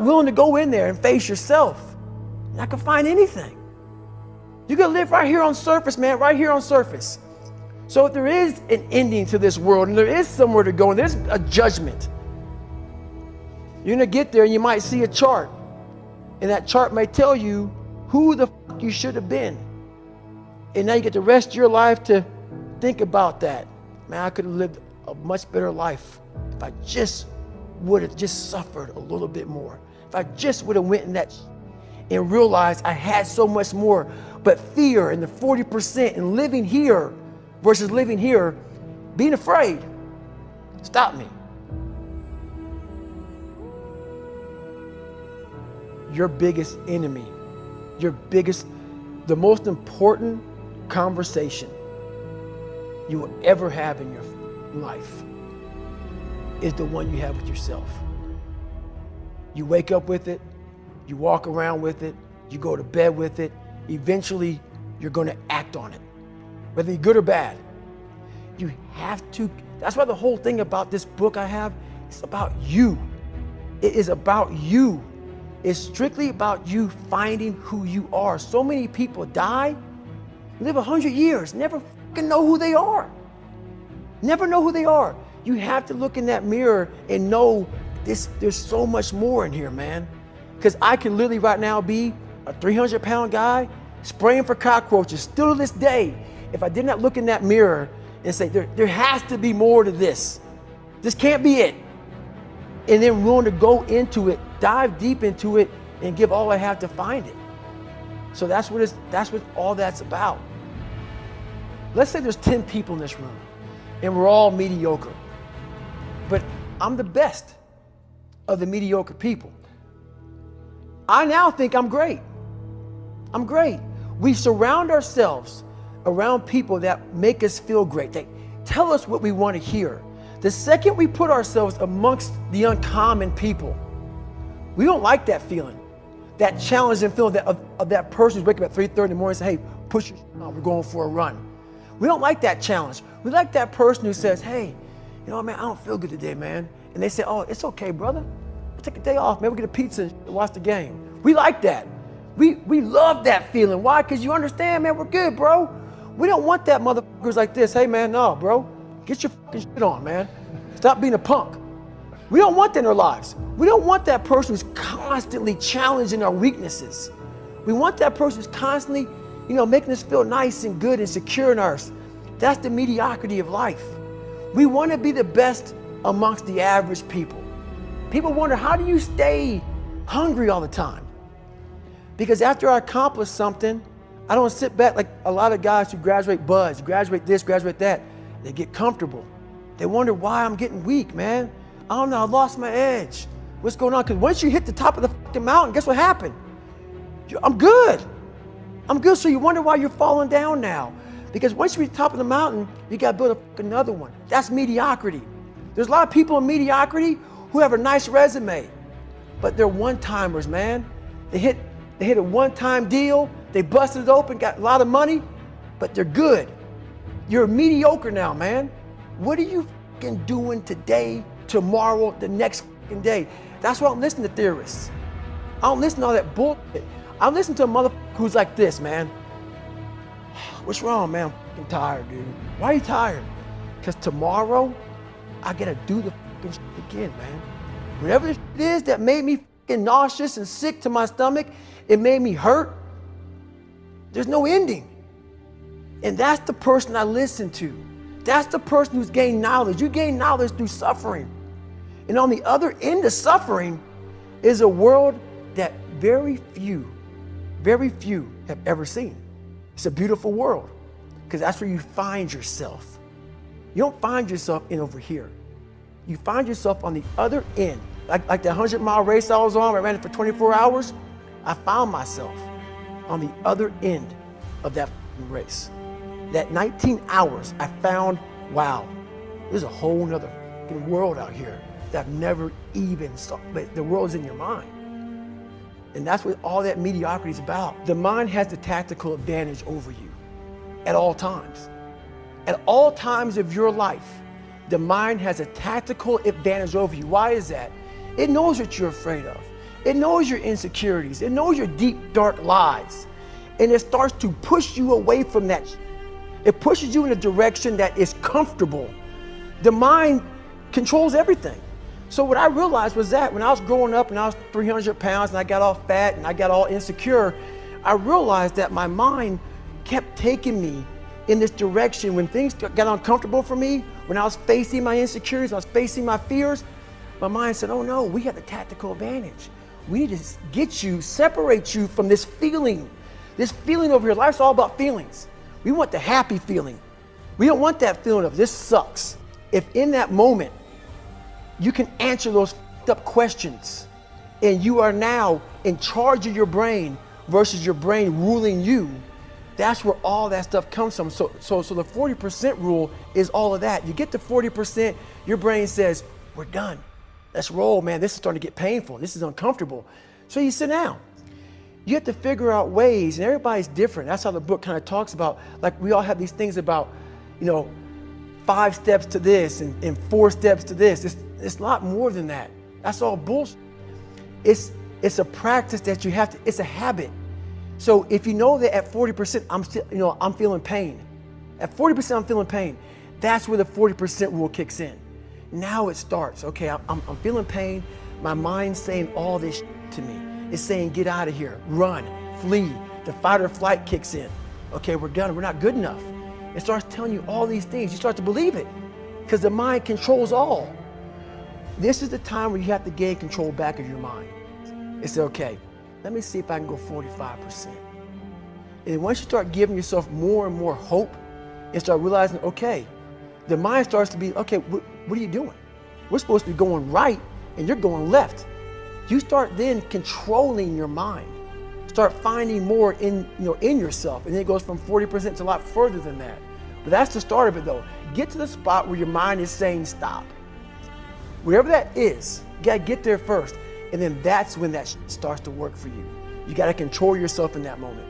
willing to go in there and face yourself, you're not gonna find anything. You're gonna live right here on surface, man, right here on surface. So if there is an ending to this world and there is somewhere to go and there's a judgment, you're gonna get there and you might see a chart. And that chart may tell you who the fuck you should have been. And now you get the rest of your life to think about that. Man, I could have lived a much better life if I just would have just suffered a little bit more. If I just would have went in that and realized I had so much more. But fear and the 40% and living here versus living here, being afraid, stop me. Your biggest enemy, the most important conversation you will ever have in your life is the one you have with yourself. You wake up with it, you walk around with it, you go to bed with it. Eventually, you're going to act on it, whether you're good or bad. You have to. That's why the whole thing about this book I have, it's about you. It is about you. It's strictly about you finding who you are. So many people die, live 100 years, never fucking know who they are. Never know who they are. You have to look in that mirror and know there's so much more in here, man. Because I can literally right now be a 300-pound guy spraying for cockroaches still to this day. If I did not look in that mirror and say, there has to be more to this. This can't be it. And then willing to go into it, dive deep into it, and give all I have to find it. So that's what all that's about. Let's say there's 10 people in this room and we're all mediocre. But I'm the best of the mediocre people. I now think I'm great. I'm great. We surround ourselves around people that make us feel great. They tell us what we want to hear. The second we put ourselves amongst the uncommon people, we don't like that feeling, that challenging feeling of that person who's waking up at 3:30 in the morning and say, hey, push your shit on, we're going for a run. We don't like that challenge. We like that person who says, hey, you know what, man, I don't feel good today, man. And they say, oh, it's okay, brother. We'll take a day off, man. We'll get a pizza and watch the game. We like that. We love that feeling. Why? Because you understand, man, we're good, bro. We don't want that motherfuckers like this. Hey, man, no, bro. Get your fucking shit on, man. Stop being a punk. We don't want that in our lives. We don't want that person who's constantly challenging our weaknesses. We want that person who's constantly, making us feel nice and good and secure in ours. That's the mediocrity of life. We want to be the best amongst the average people. People wonder, how do you stay hungry all the time? Because after I accomplish something, I don't sit back like a lot of guys who graduate buds, graduate this, graduate that. They get comfortable. They wonder why I'm getting weak, man. I don't know, I lost my edge. What's going on? Because once you hit the top of the fucking mountain, guess what happened? I'm good. I'm good, so you wonder why you're falling down now. Because once you reach the top of the mountain, you gotta build another one. That's mediocrity. There's a lot of people in mediocrity who have a nice resume, but they're one-timers, man. They hit a one-time deal, they busted it open, got a lot of money, but they're good. You're mediocre now, man. What are you fucking doing today, tomorrow, the next fucking day? That's why I don't listen to theorists. I don't listen to all that bullshit. I listen to a motherfucker who's like this, man. What's wrong, man? I'm fucking tired, dude. Why are you tired? Because tomorrow, I gotta do the fucking shit again, man. Whatever the shit is that made me fucking nauseous and sick to my stomach, it made me hurt, there's no ending. And that's the person I listen to. That's the person who's gained knowledge. You gain knowledge through suffering. And on the other end of suffering is a world that very few have ever seen. It's a beautiful world because that's where you find yourself. You don't find yourself in over here. You find yourself on the other end. Like the 100-mile race I was on, I ran it for 24 hours. I found myself on the other end of that race. That 19 hours, I found, wow, there's a whole nother world out here that I've never even saw. But the world's in your mind. And that's what all that mediocrity is about. The mind has the tactical advantage over you at all times. At all times of your life, the mind has a tactical advantage over you. Why is that? It knows what you're afraid of. It knows your insecurities. It knows your deep, dark lies. And it starts to push you away from that. It pushes you in a direction that is comfortable. The mind controls everything. So what I realized was that when I was growing up and I was 300 pounds and I got all fat and I got all insecure, I realized that my mind kept taking me in this direction. When things got uncomfortable for me, when I was facing my insecurities, I was facing my fears, my mind said, oh no, we have the tactical advantage. We need to get you, separate you from this feeling. This feeling over here, life's all about feelings. We want the happy feeling. We don't want that feeling of this sucks. If in that moment, you can answer those f***ed up questions and you are now in charge of your brain versus your brain ruling you, that's where all that stuff comes from. So the 40% rule is all of that. You get to 40%, your brain says, we're done. Let's roll, man. This is starting to get painful. This is uncomfortable. So you sit down. You have to figure out ways, and everybody's different. That's how the book kind of talks about, like we all have these things about, 5 steps to this and 4 steps to this. It's a lot more than that. That's all bullshit. It's a practice that you have to, it's a habit. So if you know that at 40%, I'm feeling pain. At 40%, I'm feeling pain. That's where the 40% rule kicks in. Now it starts. Okay, I'm feeling pain. My mind's saying all this to me. It's saying, get out of here, run, flee. The fight or flight kicks in. Okay, we're done. We're not good enough. It starts telling you all these things. You start to believe it because the mind controls all. This is the time where you have to gain control back of your mind. It's okay. Let me see if I can go 45%. And once you start giving yourself more and more hope and start realizing, okay, the mind starts to be, okay, what are you doing? We're supposed to be going right and you're going left. You start then controlling your mind. Start finding more in yourself. And then it goes from 40% to a lot further than that. But that's the start of it though. Get to the spot where your mind is saying stop. Wherever that is, you gotta get there first. And then that's when that starts to work for you. You gotta control yourself in that moment.